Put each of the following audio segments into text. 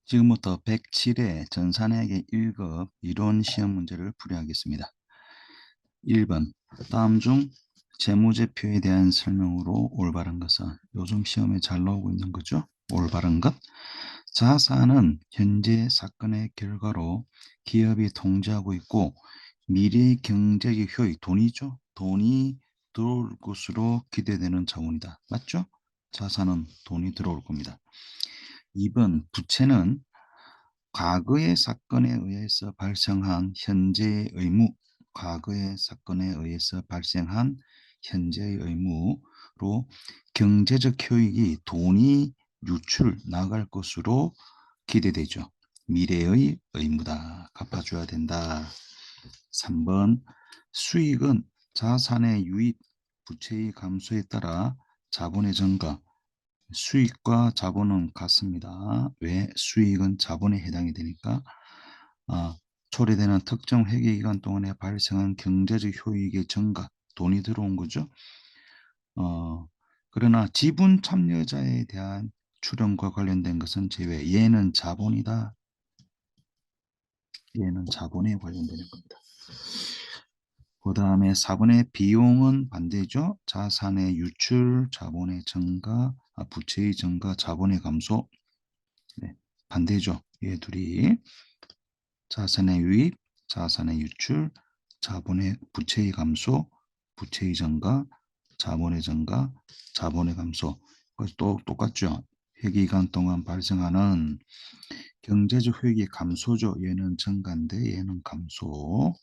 지금부터 107회 전산회계 1급 이론 시험 문제를 풀이하겠습니다. 1번 다음 중 재무제표에 대한 설명으로 올바른 것은 요즘 시험에 잘 나오고 있는 거죠. 올바른 것. 자산은 현재 사건의 결과로 기업이 통제하고 있고 미래의 경제적 효익, 돈이죠. 돈이 들어올 것으로 기대되는 자원이다. 맞죠? 자산은 돈이 들어올 겁니다. 2번 부채는 과거의 사건에 의해서 발생한 현재의 의무, 과거의 사건에 의해서 발생한 현재의 의무로 경제적 효익이 돈이 유출 나갈 것으로 기대되죠. 미래의 의무다. 갚아줘야 된다. 3번 수익은 자산의 유입, 부채의 감소에 따라 자본의 증가, 수익과 자본은 같습니다. 왜? 수익은 자본에 해당이 되니까 초래되는 특정 회계기간 동안에 발생한 경제적 효익의 증가, 돈이 들어온 거죠. 그러나 지분 참여자에 대한 출연과 관련된 것은 제외. 얘는 자본이다. 얘는 자본에 관련되는 겁니다. 그 다음에 4번의 비용은 반대죠. 자산의 유출, 자본의 증가, 부채의 증가, 자본의 감소. 네, 반대죠. 얘 둘이 자산의 유입, 자산의 유출, 자본의 부채의 감소, 부채의 증가, 자본의 증가, 자본의 감소. 그래서 또 똑같죠. 회계기간 동안 발생하는 경제적 효익의 감소죠. 얘는 증가인데 얘는 감소.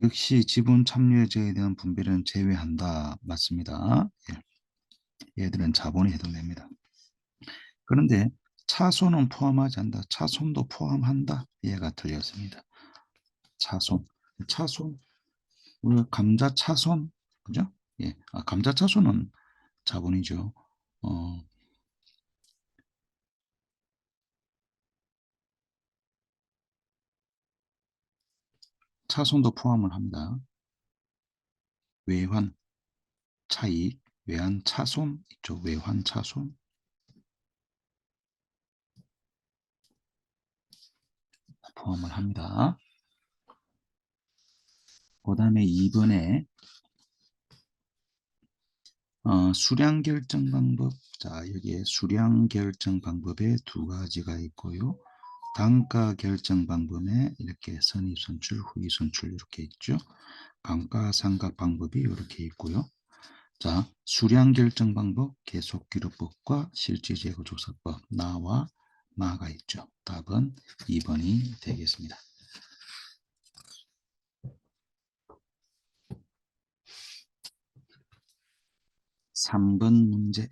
역시 지분 참여자에 대한 분배는 제외한다. 맞습니다. 예. 얘들은 자본에 해당됩니다. 그런데 차손은 포함하지 않는다. 차손도 포함한다. 얘가 틀렸습니다. 차손. 차손. 우리가 감자 차손. 그죠? 예. 감자 차손은 자본이죠. 어, 차손도 포함을 합니다. 외환 차익, 외환 차손 있죠. 외환 차손. 포함을 합니다. 그 다음에 2번에 수량 결정 방법. 자, 여기에 수량 결정 방법에 두 가지가 있고요. 단가 결정 방법에 이렇게 선입 선출, 후기 선출 이렇게 있죠. 감가상각 방법이 이렇게 있고요. 자, 수량 결정 방법, 계속기록법과 실질재고조사법, 나와 마가 있죠. 답은 2번이 되겠습니다. 3번 문제.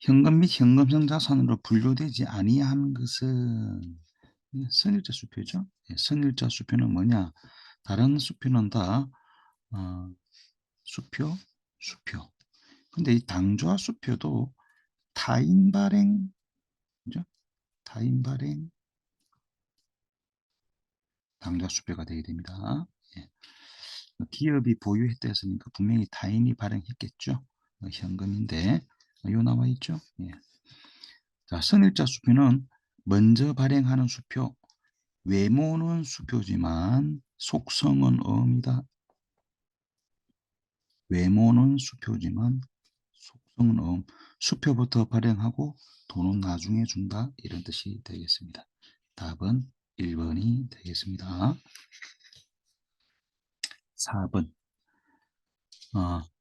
현금 및 현금성 자산으로 분류되지 아니한 것은 선일자 수표죠. 선일자 수표는 뭐냐? 다른 수표는 다 수표, 수표. 근데 이 당좌 수표도 타인 발행, 그죠? 타인 발행, 당좌 수표가 되게 됩니다. 예. 기업이 보유했다 했으니까 분명히 타인이 발행했겠죠. 현금인데, 요 나와 있죠. 예. 자, 선일자 수표는 먼저 발행하는 수표, 외모는 수표지만 속성은 어음이다. 외모는 수표지만 속성은 어음. 수표부터 발행하고 돈은 나중에 준다. 이런 뜻이 되겠습니다. 답은 1번이 되겠습니다. 4번.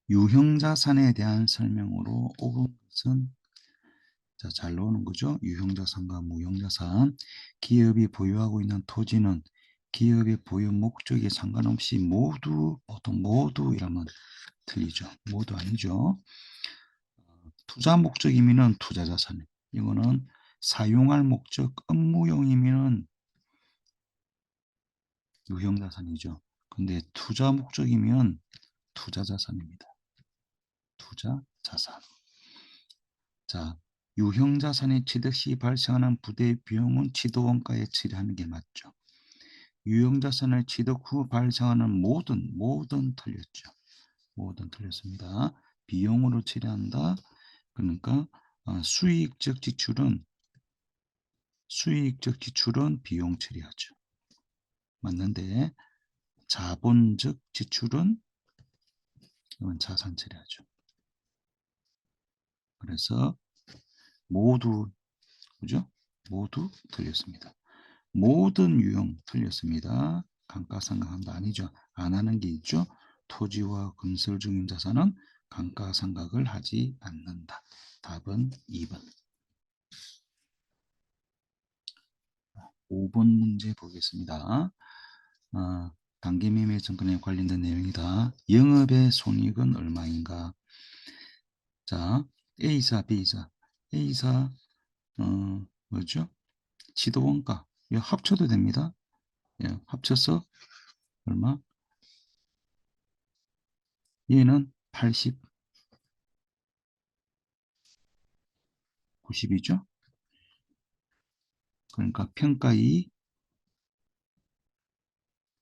유형자산에 대한 설명으로 옳은 것은 자, 잘 나오는 거죠. 유형자산과 무형자산. 기업이 보유하고 있는 토지는 기업의 보유 목적에 상관없이 모두, 보통 모두 이러면 틀리죠. 모두 아니죠. 투자 목적이면은 투자자산. 이거는 사용할 목적, 업무용이면은 유형자산이죠. 근데 투자 목적이면 투자자산입니다. 투자자산. 자, 유형자산의 취득 시 발생하는 부대 비용은 취득원가에 처리하는 게 맞죠. 유형자산을 취득 후 발생하는 모든 틀렸죠. 모든 틀렸습니다. 비용으로 처리한다. 그러니까 수익적 지출은 비용 처리하죠. 맞는데 자본적 지출은 이건 자산 처리하죠. 그래서 모두 그죠? 모두 틀렸습니다. 모든 유형 틀렸습니다. 감가상각한다 아니죠. 안 하는 게 있죠. 토지와 건설 중인 자산은 감가상각을 하지 않는다. 답은 2번. 5번 문제 보겠습니다. 단기매매 증권에 관련된 내용이다. 영업의 손익은 얼마인가? 자, A사, B사. A사 뭐죠? 지도원가. 이거 합쳐도 됩니다. 예, 합쳐서 얼마? 얘는 80, 90이죠. 그러니까 평가이익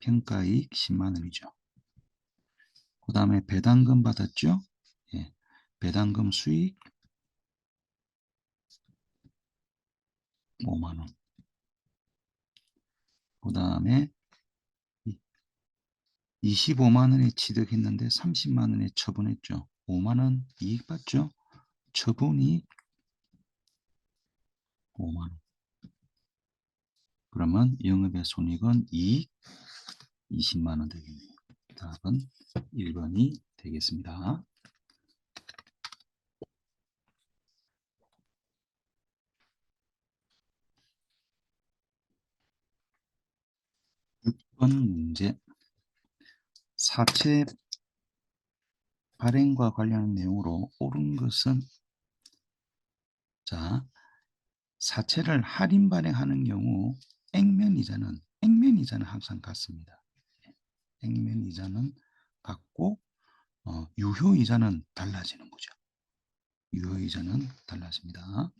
10만 원이죠. 그 다음에 배당금 받았죠. 예, 배당금 수익 5만 원. 그 다음에 25만 원에 취득했는데 30만 원에 처분했죠. 5만 원 이익 받죠. 처분이익 5만 원. 그러면 영업의 손익은 이익 20만 원 되겠네요. 답은 1번이 되겠습니다. 6번 문제. 사채 발행과 관련한 내용으로 옳은 것은 자, 사채를 할인 발행하는 경우 액면이자는 항상 같습니다. 액면이자는 같고 유효이자는 달라지는 거죠. 유효이자는 달라집니다.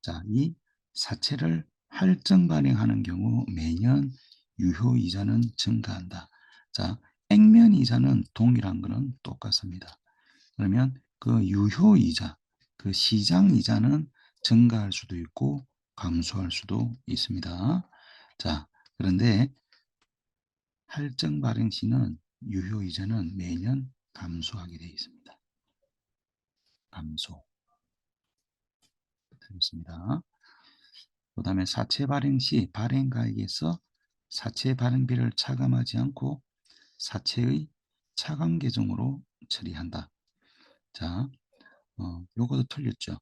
자, 이 사채를 할증 발행하는 경우 매년 유효이자는 증가한다. 자, 액면이자는 동일한 것은 똑같습니다. 그러면 그 유효이자, 그 시장이자는 증가할 수도 있고 감소할 수도 있습니다. 자, 그런데 할증 발행 시는 유효이자는 매년 감소하게 되어 있습니다. 감소. 되겠습니다. 그 다음에 사채 발행 시 발행가액에서 사채 발행비를 차감하지 않고 사채의 차감 계정으로 처리한다. 자, 요것도 틀렸죠.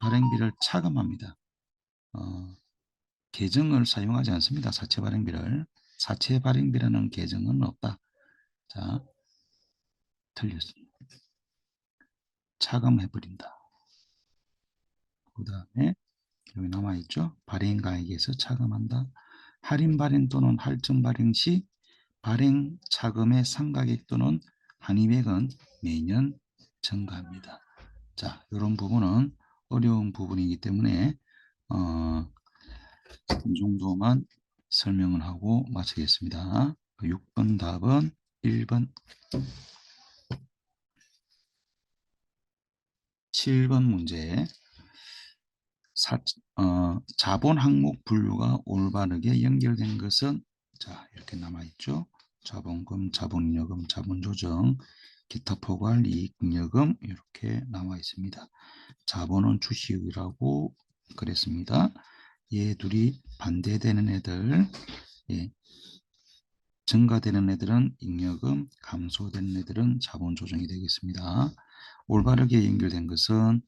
발행비를 차감합니다. 계정을 사용하지 않습니다. 사채 발행비를. 사채 발행비라는 계정은 없다. 자, 틀렸습니다. 차감해버린다. 그 다음에 여기 남아있죠. 발행가액에서 차감한다. 할인 발행 또는 할증 발행 시 발행 차감의 상가액 또는 한입액은 매년 증가합니다. 자, 이런 부분은 어려운 부분이기 때문에 이 정도만 설명을 하고 마치겠습니다. 6번 답은 1번. 7번 문제. 자본 항목 분류가 올바르게 연결된 것은 자, 이렇게 남아있죠. 자본금, 자본잉여금, 자본조정, 기타 포괄, 이익잉여금 이렇게 나와 있습니다. 자본은 주식이라고 그랬습니다. 얘 둘이 반대되는 애들, 예, 증가되는 애들은 잉여금, 감소되는 애들은 자본조정이 되겠습니다. 올바르게 연결된 것은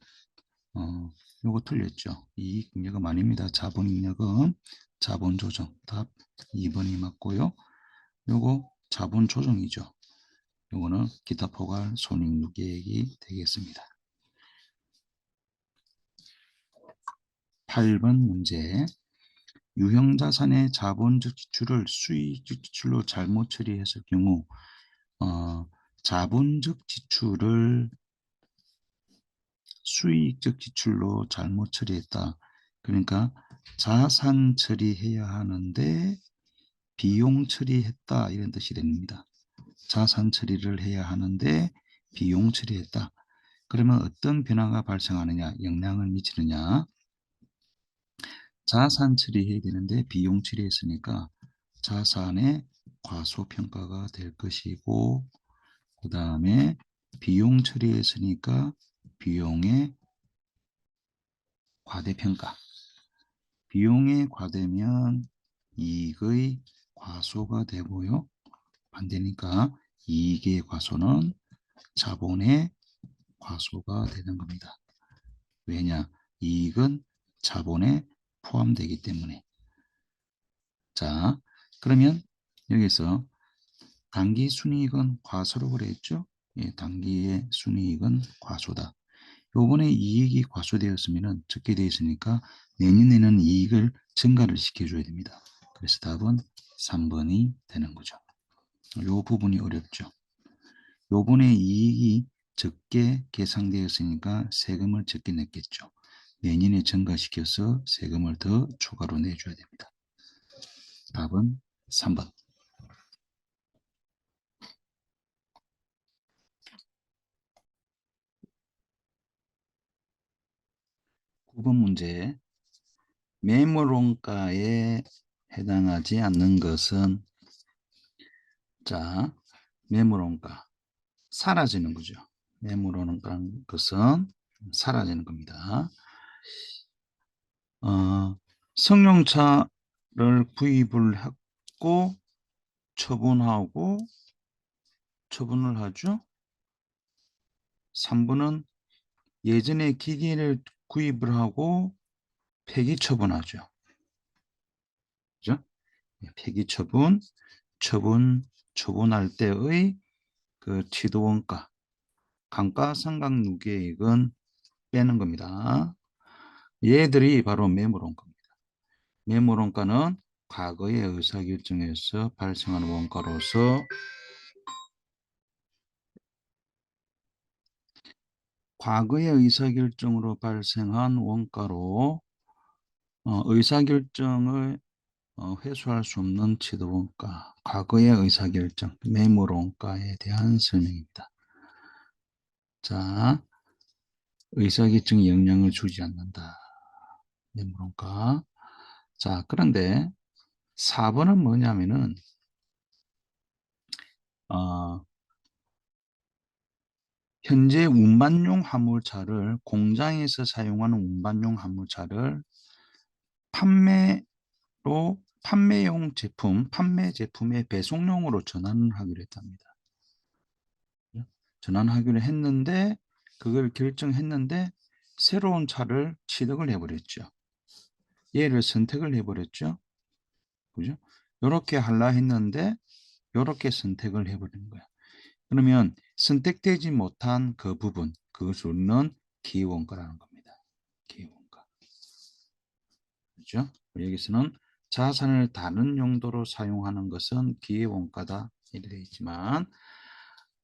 요거 틀렸죠. 이익잉여금 아닙니다. 자본잉여금, 자본조정. 답 2번이 맞고요. 요거 자본조정이죠. 요거는 기타 포괄 손익누계액이 되겠습니다. 8번 문제. 유형자산의 자본적 지출을 수익적 지출로 잘못 처리했을 경우 자본적 지출을 수익적 지출로 잘못 처리했다. 그러니까 자산 처리해야 하는데 비용 처리했다 이런 뜻이 됩니다. 자산 처리를 해야 하는데 비용 처리했다. 그러면 어떤 변화가 발생하느냐, 영향을 미치느냐. 자산 처리해야 되는데 비용 처리했으니까 자산의 과소평가가 될 것이고, 그 다음에 비용 처리했으니까 비용의 과대평가. 비용의 과대면 이익의 과소가 되고요. 반대니까 이익의 과소는 자본의 과소가 되는 겁니다. 왜냐? 이익은 자본에 포함되기 때문에. 자, 그러면 여기서 단기 순이익은 과소로 그랬죠? 예, 단기의 순이익은 과소다. 요번에 이익이 과소되었으면 적게 되어 있으니까 내년에는 이익을 증가를 시켜줘야 됩니다. 그래서 답은 3번이 되는 거죠. 요 부분이 어렵죠. 요번에 이익이 적게 계상되었으니까 세금을 적게 냈겠죠. 내년에 증가시켜서 세금을 더 추가로 내줘야 됩니다. 답은 3번. 9번 문제. 매물원가에 해당하지 않는 것은, 자, 매물원가 사라지는 거죠. 매물원가라는 것은 사라지는 겁니다. 승용차를 구입을 했고 처분을 하죠. 3번은 예전에 기계를 구입을 하고 폐기 처분하죠. 그죠? 폐기 처분할 때의 그 취득원가, 감가상각누계액은 빼는 겁니다. 얘들이 바로 매물원가입니다. 매물원가는 과거의 의사결정에서 발생하는 원가로서 과거의 의사결정으로 발생한 원가로 의사결정을 회수할 수 없는 취득원가, 과거의 의사결정, 매물원가에 대한 설명입니다. 자, 의사결정에 영향을 주지 않는다. 매물원가. 자, 그런데 4번은 뭐냐면은 현재 운반용 화물차를, 공장에서 사용하는 운반용 화물차를 판매용 제품, 판매 제품의 배송용으로 전환을 하기로 했답니다. 전환하기로 했는데 그걸 결정했는데 새로운 차를 취득을 해버렸죠. 얘를 선택을 해버렸죠. 그죠? 이렇게 하려 했는데 이렇게 선택을 해버린 거야. 그러면 선택되지 못한 그 부분, 그것을 우리는 기회원가라는 겁니다. 기회원가. 그렇죠? 여기서는 자산을 다른 용도로 사용하는 것은 기회원가다 이렇게 되어 있지만,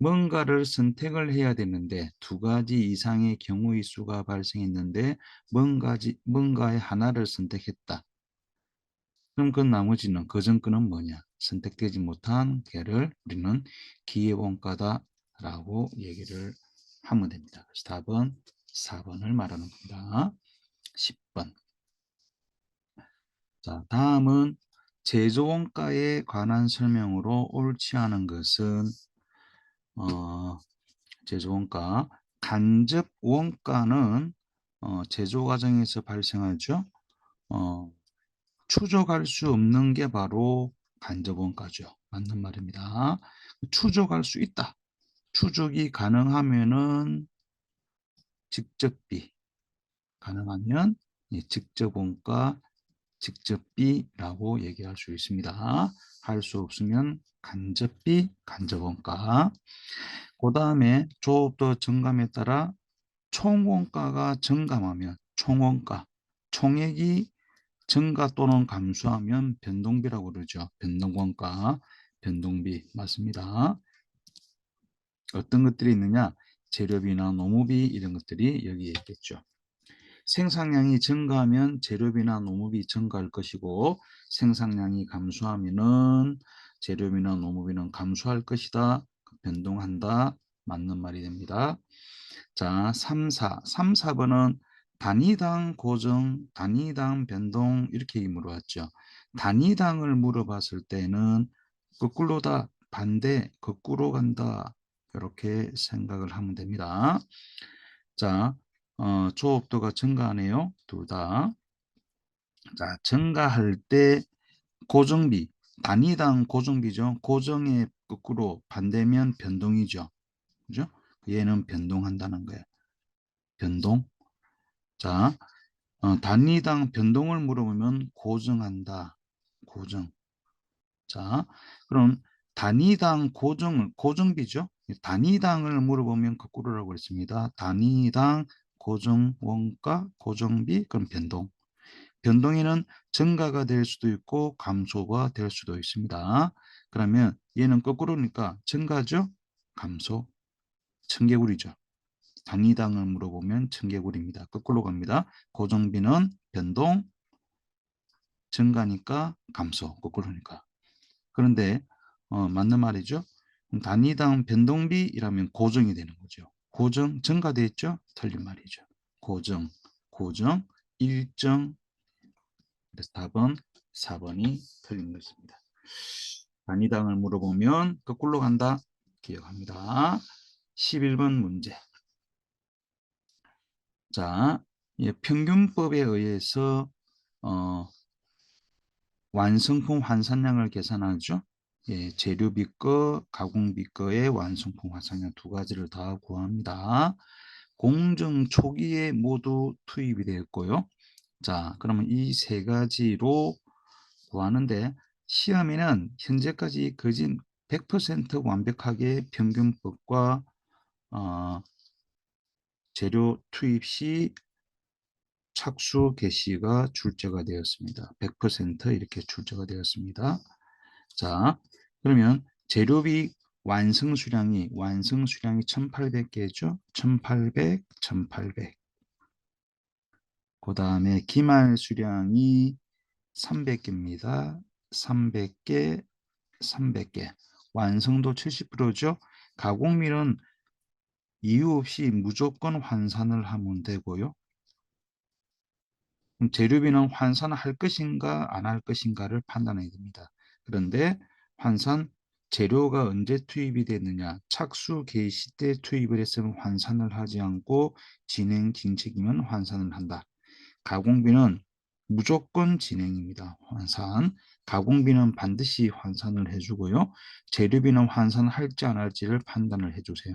뭔가를 선택을 해야 되는데 두 가지 이상의 경우의 수가 발생했는데 뭔가의 하나를 선택했다. 그럼 그 나머지는, 그 전거는 뭐냐? 선택되지 못한 개를 우리는 기회원가다라고 얘기를 하면 됩니다. 그래서 답은 4번을 말하는 겁니다. 10번. 자, 다음은 제조원가에 관한 설명으로 옳지 않은 것은 제조원가, 간접원가는 제조 과정에서 발생하죠. 추적할 수 없는 게 바로 간접원가죠. 맞는 말입니다. 추적할 수 있다. 추적이 가능하면은 직접비, 가능하면 직접원가, 직접비라고 얘기할 수 있습니다. 할 수 없으면 간접비, 간접원가. 그 다음에 조업도 증감에 따라 총원가가 증감하면 총원가, 총액이 증가 또는 감소하면 변동비라고 그러죠. 변동원가, 변동비 맞습니다. 어떤 것들이 있느냐? 재료비나 노무비 이런 것들이 여기에 있겠죠. 생산량이 증가하면 재료비나 노무비 증가할 것이고, 생산량이 감소하면은 재료비나 노무비는 감소할 것이다. 변동한다. 맞는 말이 됩니다. 자, 3, 4. 3, 4번은 단위당 고정, 단위당 변동 이렇게 물어봤죠. 단위당을 물어봤을 때는 거꾸로다, 반대, 거꾸로 간다. 이렇게 생각을 하면 됩니다. 자, 조업도가 증가하네요. 둘 다. 자, 증가할 때 고정비, 단위당 고정비죠. 고정의 거꾸로 반대면 변동이죠. 그죠? 얘는 변동한다는 거예요. 변동. 자, 단위당 변동을 물어보면 고정한다. 고정. 자, 그럼 단위당 고정비죠. 단위당을 물어보면 거꾸로라고 했습니다. 단위당 고정 원가, 고정비, 그럼 변동. 변동에는 증가가 될 수도 있고 감소가 될 수도 있습니다. 그러면 얘는 거꾸로니까 증가죠? 감소? 청개구리죠. 단위당을 물어보면 청개구리입니다. 거꾸로 갑니다. 고정비는 변동, 증가니까 감소, 거꾸로니까. 그런데 맞는 말이죠. 단위당 변동비이라면 고정이 되는 거죠. 고정, 증가돼 있죠? 틀린 말이죠. 고정, 고정, 일정. 그래서 답은 4번이 틀린 것입니다. 단위당을 물어보면 거꾸로 간다. 기억합니다. 11번 문제. 자, 평균법에 의해서 완성품 환산량을 계산하죠. 재료비 거, 가공비 거의 완성품 환산량 두 가지를 다 구합니다. 공정 초기에 모두 투입이 되었고요. 자, 그러면 이 세 가지로 구하는데 시험에는 현재까지 거진 100% 완벽하게 평균법과 재료 투입 시 착수 개시가 출제가 되었습니다. 100% 이렇게 출제가 되었습니다. 자, 그러면 재료비 완성 수량이 1800개죠. 1800, 1800. 그 다음에 기말 수량이 300개입니다. 300개, 300개. 완성도 70%죠. 가공비는 이유 없이 무조건 환산을 하면 되고요. 재료비는 환산할 것인가 안 할 것인가를 판단해야 됩니다. 그런데 환산 재료가 언제 투입이 됐느냐, 착수 개시 때 투입을 했으면 환산을 하지 않고 진행 진책이면 환산을 한다. 가공비는 무조건 진행입니다. 환산. 가공비는 반드시 환산을 해주고요. 재료비는 환산할지 안 할지를 판단을 해주세요.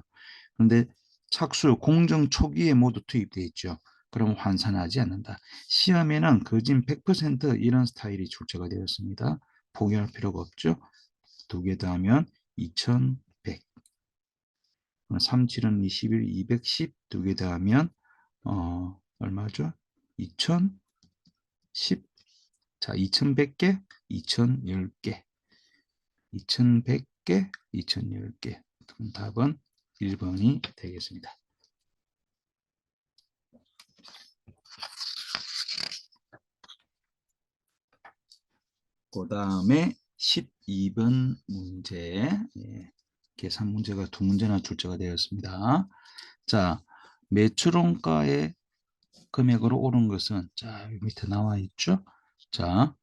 그런데 착수 공정 초기에 모두 투입되어 있죠. 그럼 환산하지 않는다. 시험에는 거진 100% 이런 스타일이 출제가 되었습니다. 포기할 필요가 없죠. 두 개 더하면 2100. 37은 21, 210. 두 개 더하면 얼마죠? 2010. 자, 2100개, 2010개. 2100개, 2010개. 답은 1번이 되겠습니다. 그 다음에 12번 문제, 계산 문제가 두 문제나 출제가 되었습니다. 자, 매출원가의 금액으로 오른 것은, 자, 여기 밑에 나와 있죠. 자,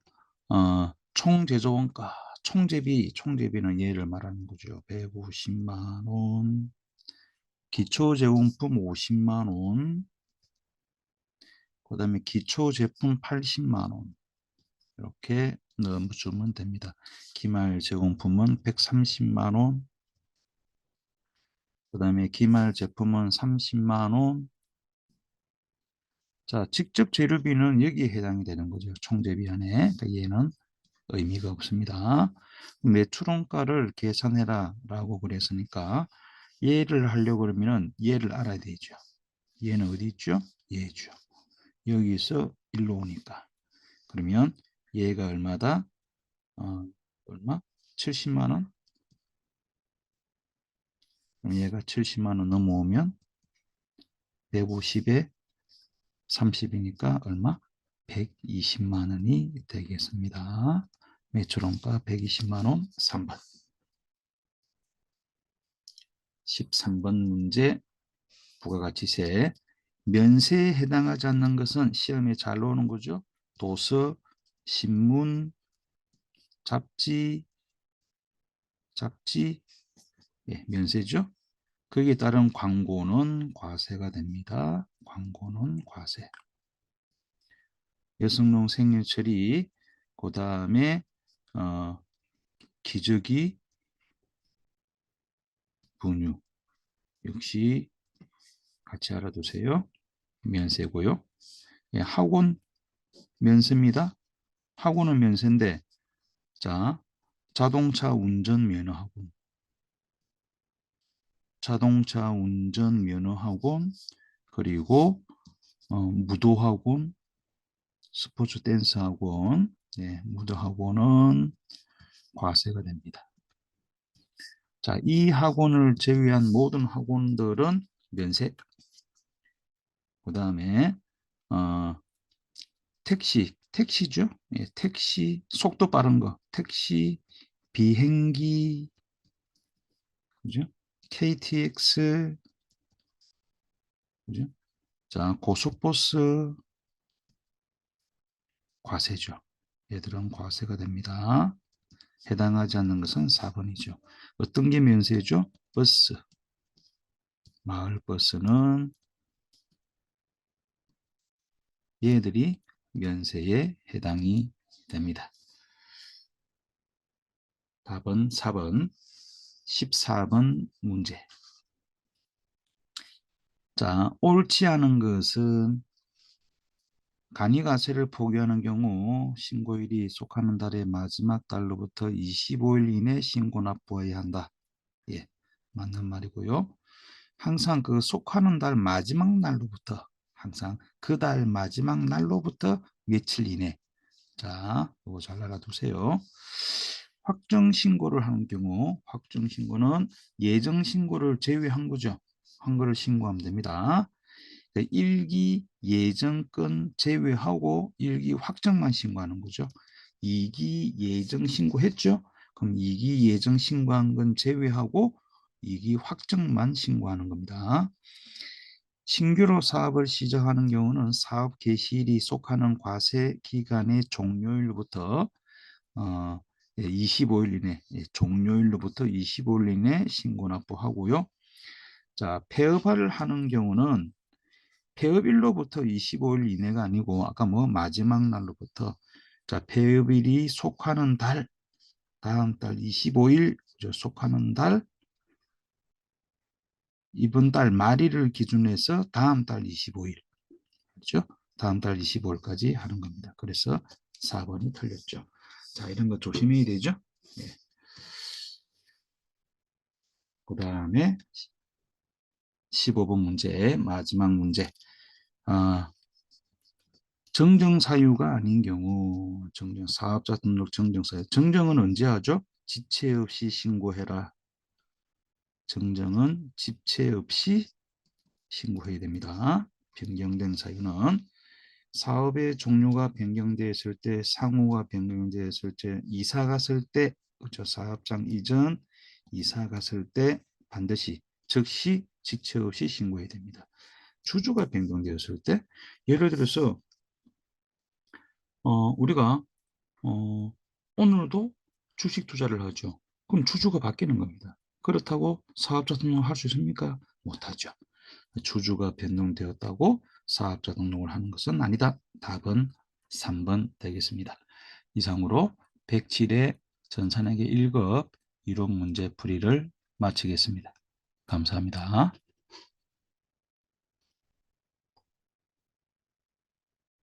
총제조원가, 총제비는 얘를 말하는 거죠. 150만 원, 기초제공품 50만 원, 그 다음에 기초제품 80만 원. 이렇게 넣어주면 됩니다. 기말 제공품은 130만 원, 그 다음에 기말 제품은 30만 원. 자, 직접 재료비는 여기에 해당이 되는 거죠. 총재비 안에. 그러니까 얘는 의미가 없습니다. 매출원가를 계산해라 라고 그랬으니까 얘를 하려고 그러면 얘를 알아야 되죠. 얘는 어디 있죠? 얘죠. 여기서 일로 오니까. 그러면 얘가 얼마다? 얼마? 70만 원? 그럼 얘가 70만 원 넘어오면 150에 30이니까 얼마? 120만 원이 되겠습니다. 매출원가 120만 원 3번. 13번 문제 부가가치세. 면세에 해당하지 않는 것은 시험에 잘 나오는 거죠. 도서, 신문, 잡지, 예, 면세죠. 거기에 따른 광고는 과세가 됩니다. 광고는 과세. 여성농 생일 처리, 그 다음에 기저귀, 분유 역시 같이 알아두세요. 면세고요. 예, 학원 면세입니다. 학원은 면세인데, 자, 자동차 운전 면허 학원, 자동차 운전 면허 학원, 그리고 무도 학원, 스포츠 댄스 학원, 네, 무도 학원은 과세가 됩니다. 자, 이 학원을 제외한 모든 학원들은 면세. 그 다음에 택시죠. 예, 택시, 속도 빠른 거, 택시, 비행기, 그죠? KTX, 그죠? 자, 고속버스 과세죠. 얘들은 과세가 됩니다. 해당하지 않는 것은 4번이죠. 어떤 게 면세죠? 버스, 마을버스는 얘들이 면세에 해당이 됩니다. 답은 4번, 14번 문제. 자, 옳지 않은 것은 간이가세를 포기하는 경우 신고일이 속하는 달의 마지막 달로부터 25일 이내 신고 납부해야 한다. 예, 맞는 말이고요. 항상 그 속하는 달 마지막 날로부터, 항상 그 달 마지막 날로부터 며칠 이내. 자, 이거 잘 알아두세요. 확정 신고를 하는 경우, 확정 신고는 예정 신고를 제외한 거죠. 한 거를 신고하면 됩니다. 일기 예정건 제외하고 일기 확정만 신고하는 거죠. 2기 예정 신고했죠. 그럼 2기 예정 신고한 건 제외하고 2기 확정만 신고하는 겁니다. 신규로 사업을 시작하는 경우는 사업 개시일이 속하는 과세 기간의 종료일부터 25일 이내, 종료일로부터 25일 이내 신고 납부하고요. 자, 폐업을 하는 경우는 폐업일로부터 25일 이내가 아니고 아까 뭐 마지막 날로부터, 자, 폐업일이 속하는 달, 다음 달 25일 속하는 달, 이번 달 말일을 기준으로 해서 다음 달 25일, 그렇죠? 다음 달 25일까지 하는 겁니다. 그래서 4번이 틀렸죠. 자, 이런 거 조심해야 되죠. 네. 그 다음에 15번 문제, 마지막 문제. 정정 사유가 아닌 경우, 정정 사업자 등록 정정 사유. 정정은 언제 하죠? 지체 없이 신고해라. 정정은 지체 없이 신고해야 됩니다. 변경된 사유는 사업의 종류가 변경되었을 때, 상호가 변경되었을 때, 이사 갔을 때, 그렇죠? 사업장 이전, 이사 갔을 때 반드시 즉시 지체 없이 신고해야 됩니다. 주주가 변경되었을 때, 예를 들어서 우리가 오늘도 주식 투자를 하죠. 그럼 주주가 바뀌는 겁니다. 그렇다고 사업자 등록을 할 수 있습니까? 못하죠. 주주가 변동되었다고 사업자 등록을 하는 것은 아니다. 답은 3번 되겠습니다. 이상으로 107회 전산회계 1급 이론 문제 풀이를 마치겠습니다. 감사합니다.